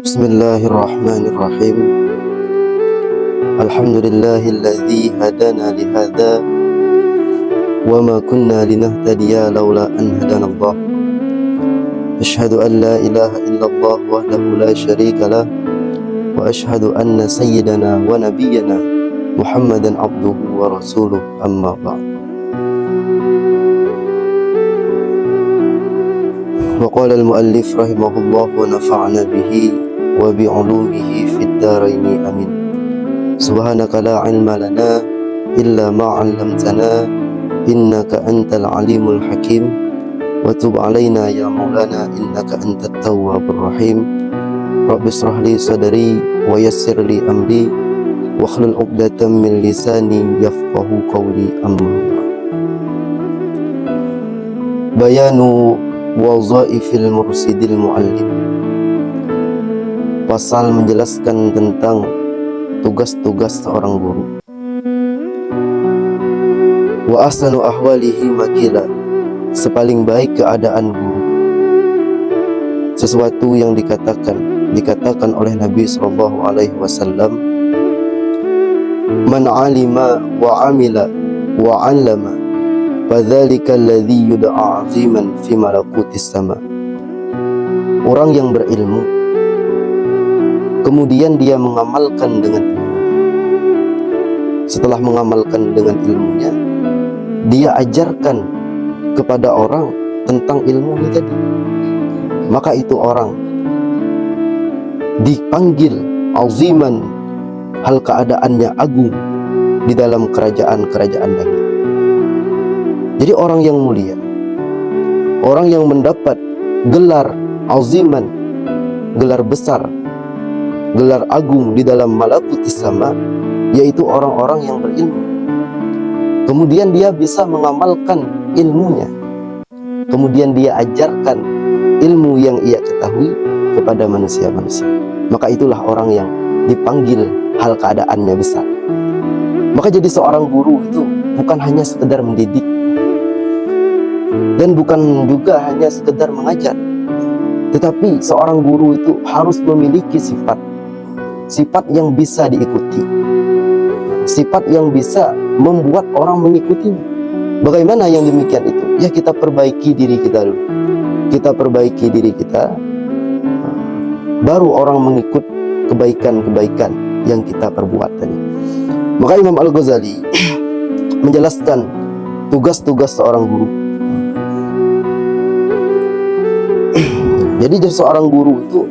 Bismillahirrahmanirrahim. Alhamdulillahilladzi hadana lihadza wa ma kunna linahtadiya laula an hadanallah. Asyhadu an la ilaha illallah wahdahu la syarika lah wa asyhadu anna sayyidana wa nabiyyana Muhammadan abduhu wa rasuluh, amma ba'd. Wa qala al-muallif rahimahullah wa nafa'ana bihi wa bi'ulumihi fid dharaini amin. Subhanaka la ilma lana illa ma 'allamtana innaka antal alimul hakim wa tub 'alaina ya maulana innaka antat tawwabur rahim. Rabbi shrah li sadri wa yassir li amri wa hlul 'uqdatam min lisani yafqahu qawli, amma ba'd. Bayanu wazaifil mursidil muallim. Pasal menjelaskan tentang tugas-tugas seorang guru. Wa ahsanu ahwalihi makila. Sepaling baik keadaan guru. Sesuatu yang dikatakan oleh Nabi sallallahu alaihi wasallam, man alima wa amila wa 'allama fadzalika alladzi yud'a 'aziman fi malakutis sama. Orang yang berilmu kemudian dia mengamalkan dengan ilmu. Setelah mengamalkan dengan ilmunya, dia ajarkan kepada orang tentang ilmunya tadi, maka itu orang dipanggil aziman, hal keadaannya agung di dalam kerajaan-kerajaan langit. Jadi orang yang mulia, orang yang mendapat gelar aziman, gelar besar, gelar agung di dalam malakutis sama, yaitu orang-orang yang berilmu. Kemudian dia bisa mengamalkan ilmunya, kemudian dia ajarkan ilmu yang ia ketahui kepada manusia-manusia. Maka itulah orang yang dipanggil hal keadaannya besar. Maka jadi seorang guru itu bukan hanya sekedar mendidik, dan bukan juga hanya sekedar mengajar, tetapi seorang guru itu harus memiliki sifat yang bisa diikuti, sifat yang bisa membuat orang mengikutinya. Bagaimana yang demikian itu? Ya, kita perbaiki diri kita dulu. Kita perbaiki diri kita, baru orang mengikut kebaikan-kebaikan yang kita perbuat tadi. Maka Imam Al-Ghazali menjelaskan tugas-tugas seorang guru. Jadi seorang guru itu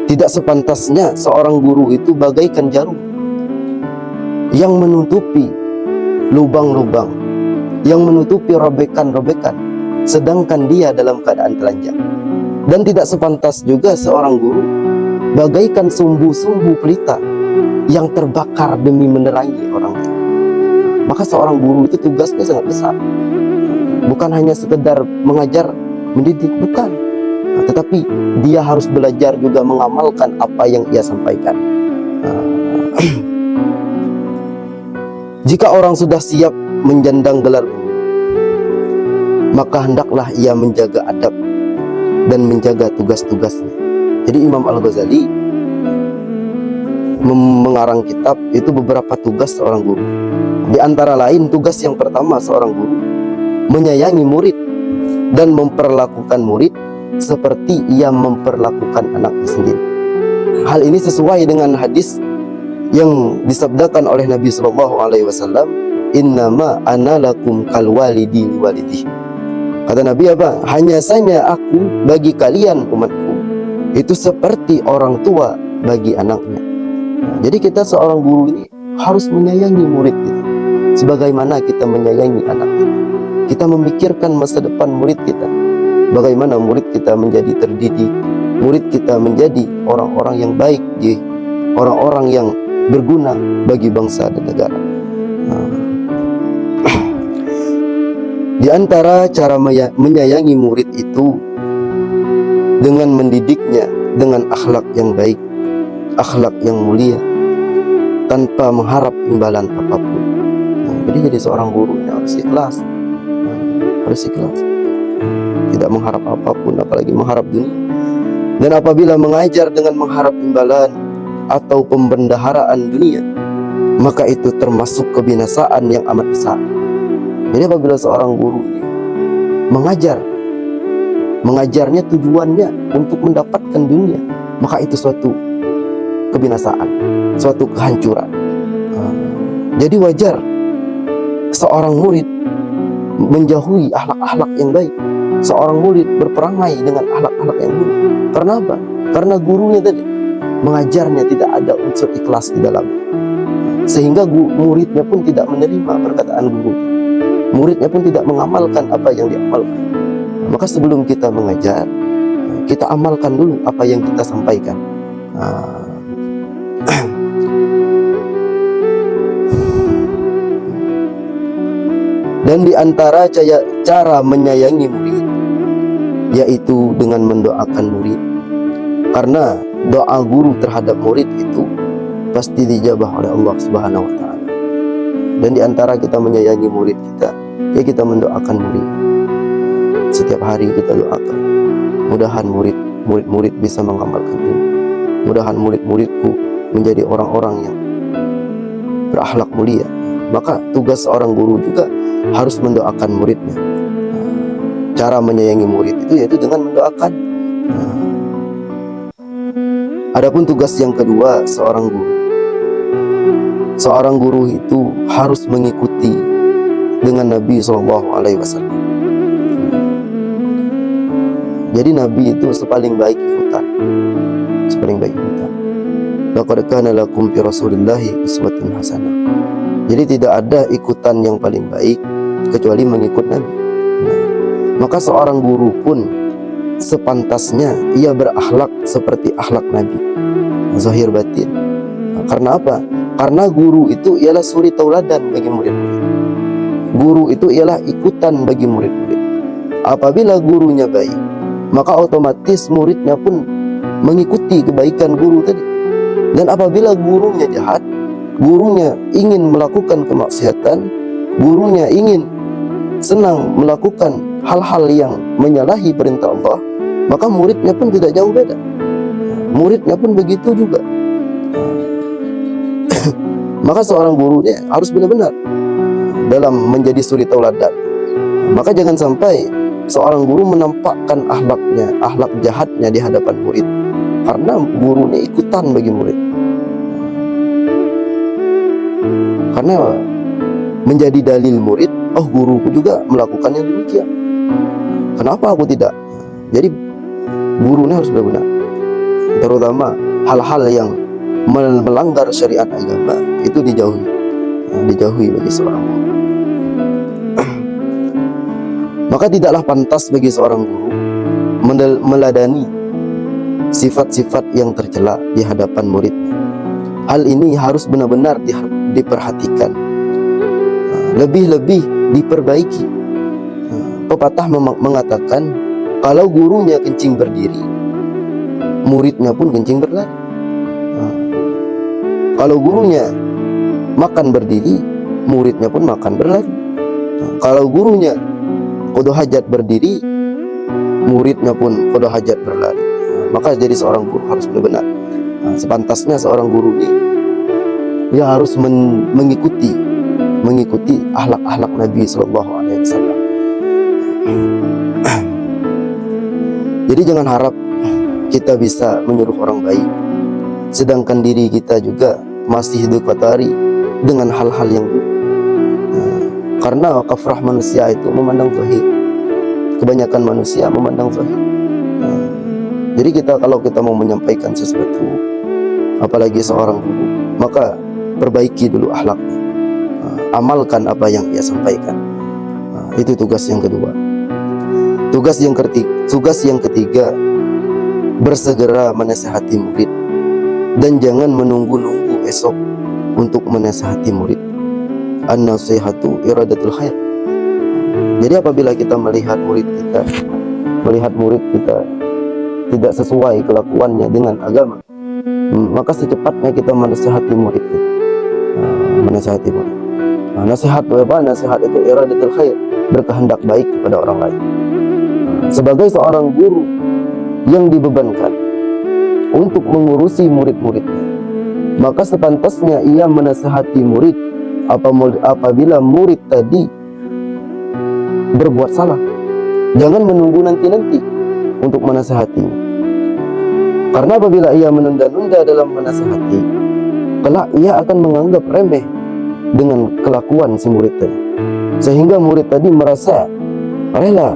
tidak sepantasnya seorang guru itu bagaikan jarum yang menutupi lubang-lubang, yang menutupi robekan-robekan, sedangkan dia dalam keadaan telanjang. Dan tidak sepantas juga seorang guru bagaikan sumbu-sumbu pelita yang terbakar demi menerangi orang lain. Maka seorang guru itu tugasnya sangat besar, bukan hanya sekedar mengajar, mendidik, bukan, tetapi dia harus belajar juga mengamalkan apa yang ia sampaikan. Jika orang sudah siap menjandang gelar guru, maka hendaklah ia menjaga adab dan menjaga tugas-tugasnya. Jadi Imam Al-Ghazali mengarang kitab itu beberapa tugas seorang guru. Di antara lain, tugas yang pertama seorang guru menyayangi murid dan memperlakukan murid seperti ia memperlakukan anaknya sendiri. Hal ini sesuai dengan hadis yang disabdakan oleh Nabi sallallahu alaihi wasallam, innama ana lakum kal walidi li walidih. Kata Nabi apa? Hanya saja aku bagi kalian umatku itu seperti orang tua bagi anaknya. Jadi kita seorang guru ini harus menyayangi murid kita sebagaimana kita menyayangi anak kita. Kita memikirkan masa depan murid kita, bagaimana murid kita menjadi terdidik, murid kita menjadi orang-orang yang baik, orang-orang yang berguna bagi bangsa dan negara. Di antara cara menyayangi murid itu dengan mendidiknya dengan akhlak yang baik, akhlak yang mulia, tanpa mengharap imbalan apapun. Jadi seorang guru ini harus ikhlas, tidak mengharap apapun, apalagi mengharap dunia. Dan apabila mengajar dengan mengharap imbalan atau pembendaharaan dunia, maka itu termasuk kebinasaan yang amat besar. Jadi apabila seorang guru ini mengajarnya tujuannya untuk mendapatkan dunia, maka itu suatu kebinasaan, suatu kehancuran. Jadi wajar seorang murid menjauhi akhlak-akhlak yang baik, seorang murid berperangai dengan akhlak-akhlak yang buruk. Karena apa? Karena gurunya tadi mengajarnya tidak ada unsur ikhlas di dalam, sehingga muridnya pun tidak menerima perkataan guru. Muridnya pun tidak mengamalkan apa yang diamalkan. Maka sebelum kita mengajar, kita amalkan dulu apa yang kita sampaikan. Dan di antara cara menyayangi murid, yaitu dengan mendoakan murid. Karena doa guru terhadap murid itu pasti dijabah oleh Allah Subhanahu wa Ta'ala. Dan di antara kita menyayangi murid kita, ya kita mendoakan murid. Setiap hari kita doakan, mudahan murid-murid bisa mengamalkan ini. Mudahan murid-muridku menjadi orang-orang yang berakhlak mulia. Maka tugas seorang guru juga harus mendoakan muridnya. Cara menyayangi murid itu yaitu dengan mendoakan. Adapun tugas yang kedua seorang guru, seorang guru itu harus mengikuti dengan Nabi SAW. Jadi Nabi itu sepaling baik ikutan, sepaling baik ikutan. Laqad kana lakum fi Rasulillahi uswatun hasanah. Jadi tidak ada ikutan yang paling baik kecuali mengikut Nabi. Maka seorang guru pun sepantasnya ia berakhlak seperti akhlak Nabi, zahir batin. Karena apa? Karena guru itu ialah suri tauladan bagi murid-murid. Guru itu ialah ikutan bagi murid-murid. Apabila gurunya baik, maka otomatis muridnya pun mengikuti kebaikan guru tadi. Dan apabila gurunya jahat, gurunya ingin melakukan kemaksiatan, gurunya ingin senang melakukan hal-hal yang menyalahi perintah Allah, maka muridnya pun tidak jauh beda. Muridnya pun begitu juga. Maka seorang gurunya harus benar-benar dalam menjadi suri tauladan. Maka jangan sampai seorang guru menampakkan akhlaknya, akhlak jahatnya di hadapan murid, karena gurunya ikutan bagi murid. Karena menjadi dalil murid, oh guruku juga melakukannya demikian, kenapa aku tidak? Jadi gurunya harus benar-benar, terutama hal-hal yang melanggar syariat agama itu dijauhi bagi seorang guru. Maka tidaklah pantas bagi seorang guru meladani sifat-sifat yang tercela di hadapan muridnya. Hal ini harus benar-benar diperhatikan, lebih-lebih diperbaiki. Pepatah mengatakan, kalau gurunya kencing berdiri, muridnya pun kencing berlari. Kalau gurunya makan berdiri, muridnya pun makan berlari. Kalau gurunya qada hajat berdiri, muridnya pun qada hajat berlari. Maka jadi seorang guru harus benar-benar sepantasnya seorang guru ini dia harus mengikuti akhlak-akhlak Nabi SAW. Jadi jangan harap kita bisa menyuruh orang baik, sedangkan diri kita juga masih dikotori dengan hal-hal yang buruk. Karena kafrah manusia itu memandang zahir. Kebanyakan manusia memandang zahir. Jadi kalau kita mau menyampaikan sesuatu, apalagi seorang guru, maka perbaiki dulu akhlaknya. Amalkan apa yang ia sampaikan. Itu tugas yang kedua. Tugas yang ketiga, bersegera menasihati murid dan jangan menunggu-nunggu esok untuk menasihati murid. An-nasihatu iradatul khair. Jadi apabila kita melihat murid kita tidak sesuai kelakuannya dengan agama, maka secepatnya kita menasihati murid kita. Menasihati murid. Nasihat apa? Nasihat itu iradatul khair, berkehendak baik kepada orang lain. Sebagai seorang guru yang dibebankan untuk mengurusi murid-muridnya, maka sepantasnya ia menasihati murid apabila murid tadi berbuat salah. Jangan menunggu nanti-nanti untuk menasihatinya. Karena apabila ia menunda-nunda dalam menasihati, kelak ia akan menganggap remeh dengan kelakuan si murid tadi, sehingga murid tadi merasa rela,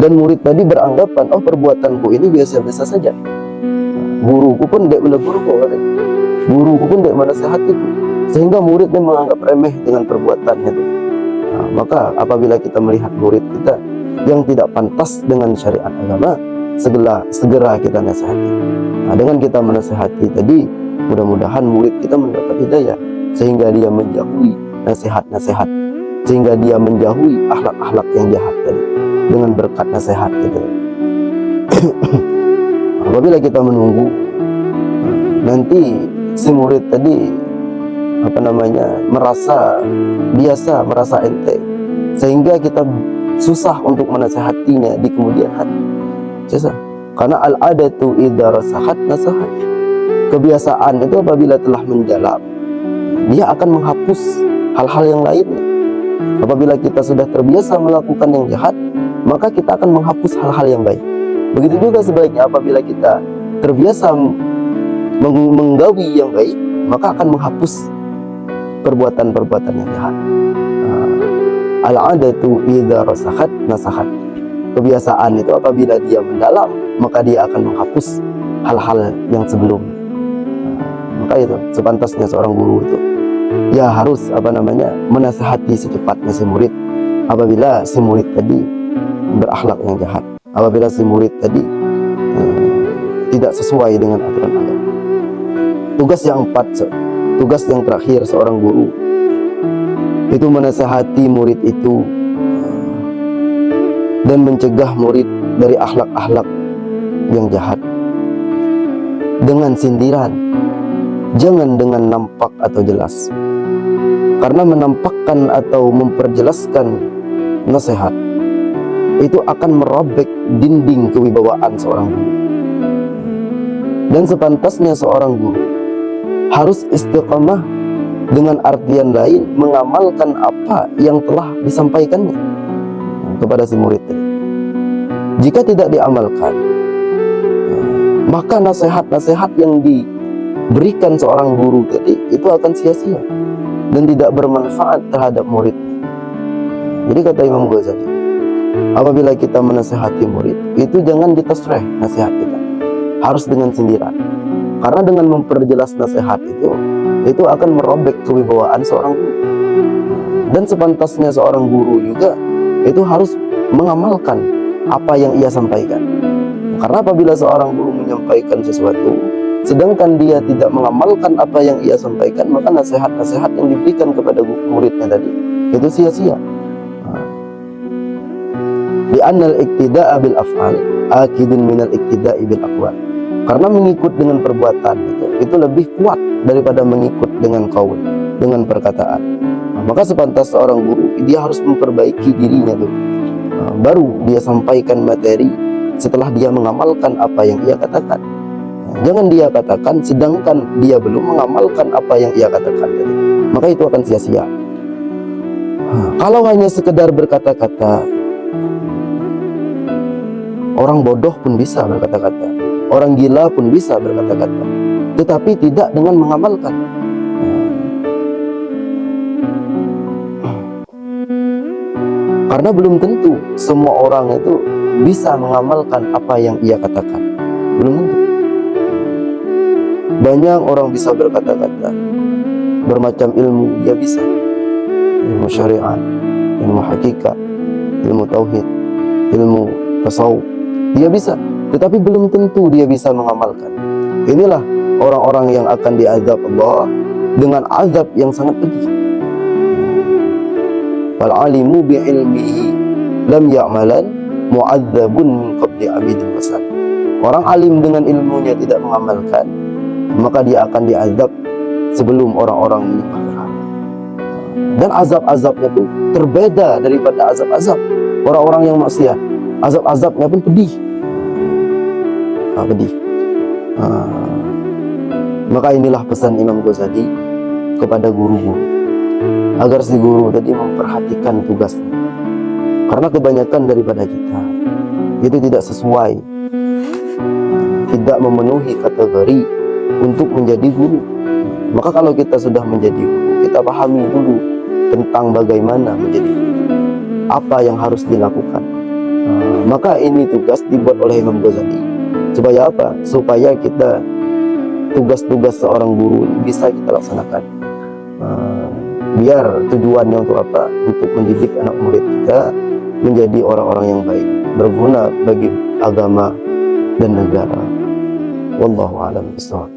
dan murid tadi beranggapan, oh perbuatanku ini biasa-biasa saja, guruku pun tidak menegurku, guruku pun tidak menasihatiku, sehingga muridnya menganggap remeh dengan perbuatannya itu. Maka apabila kita melihat murid kita yang tidak pantas dengan syariat agama, segera kita nasihati. Dengan kita menasihati tadi, mudah-mudahan murid kita mendapat hidayah, sehingga dia menjauhi nasihat-nasihat, sehingga dia menjauhi akhlak-akhlak yang jahat tadi dengan berkat nasihat kita. Apabila kita menunggu nanti si murid tadi merasa biasa, merasa ente, sehingga kita susah untuk menasihatinya di kemudian hari. Susah. Karena al-adatu idza rasahat nasahat. Kebiasaan itu apabila telah menjalar, dia akan menghapus hal-hal yang lainnya. Apabila kita sudah terbiasa melakukan yang jahat, maka kita akan menghapus hal-hal yang baik. Begitu juga sebaliknya, apabila kita terbiasa menggawi yang baik, maka akan menghapus perbuatan-perbuatan yang jahat. Al-adatu idza rasahat nasahat. Kebiasaan itu apabila dia mendalam, maka dia akan menghapus hal-hal yang sebelumnya. Maka itu sepantasnya seorang guru itu ya harus menasihati secepatnya si murid apabila si murid tadi berakhlak yang jahat, apabila si murid tadi tidak sesuai dengan aturan agama. Tugas yang terakhir seorang guru itu menasihati murid itu dan mencegah murid dari akhlak-akhlak yang jahat dengan sindiran, jangan dengan nampak atau jelas. Karena menampakkan atau memperjelaskan nasihat itu akan merobek dinding kewibawaan seorang guru. Dan sepantasnya seorang guru harus istiqamah, dengan artian lain mengamalkan apa yang telah disampaikannya kepada si murid tadi. Jika tidak diamalkan, maka nasihat-nasihat yang diberikan seorang guru tadi itu akan sia-sia dan tidak bermanfaat terhadap murid. Jadi kata Imam Ghazali, apabila kita menasihati murid, itu jangan ditasreh nasihat kita, harus dengan sindiran. Karena dengan memperjelas nasihat itu akan merobek kewibawaan seorang guru. Dan sepantasnya seorang guru juga itu harus mengamalkan apa yang ia sampaikan. Karena apabila seorang guru menyampaikan sesuatu, sedangkan dia tidak mengamalkan apa yang ia sampaikan, maka nasihat-nasihat yang diberikan kepada muridnya tadi itu sia-sia. Di annal iktida'a bil af'al akidun minal iktida'i bil aqwal. Karena mengikut dengan perbuatan itu lebih kuat daripada mengikut dengan qaul, dengan perkataan. Maka sepantas seorang guru dia harus memperbaiki dirinya dulu, baru dia sampaikan materi setelah dia mengamalkan apa yang ia katakan. Jangan dia katakan sedangkan dia belum mengamalkan apa yang ia katakan tadi, maka itu akan sia-sia. Kalau hanya sekedar berkata-kata, orang bodoh pun bisa berkata-kata, orang gila pun bisa berkata-kata, tetapi tidak dengan mengamalkan. Karena belum tentu semua orang itu bisa mengamalkan apa yang ia katakan. Belum tentu. Banyak orang bisa berkata-kata, bermacam ilmu dia bisa, ilmu syariat, ilmu hakikat, ilmu tauhid, ilmu tasawuf, dia bisa, tetapi belum tentu dia bisa mengamalkan. Inilah orang-orang yang akan diazab Allah dengan azab yang sangat pedih. Wal alimu bi ilmihi lam ya'malan mu'adzabun min qabli abidin wasal. Orang alim dengan ilmunya tidak mengamalkan, maka dia akan diazab sebelum orang-orang menyembah berhala. Dan azab-azabnya pun berbeda daripada azab-azab orang-orang yang maksiat. Azab-azabnya pun pedih. Pedih. Maka inilah pesan Imam Ghazali kepada guru-guru, agar si guru tadi memperhatikan tugasnya. Karena kebanyakan daripada kita itu tidak sesuai, tidak memenuhi kategori untuk menjadi guru. Maka kalau kita sudah menjadi guru, kita pahami dulu tentang bagaimana menjadi guru, apa yang harus dilakukan. Maka ini tugas dibuat oleh Imam Ghazali. Supaya apa? Supaya kita tugas-tugas seorang guru bisa kita laksanakan. Biar tujuannya untuk apa? Untuk mendidik anak murid kita menjadi orang-orang yang baik, berguna bagi agama dan negara. Wallahu a'lam bishawab.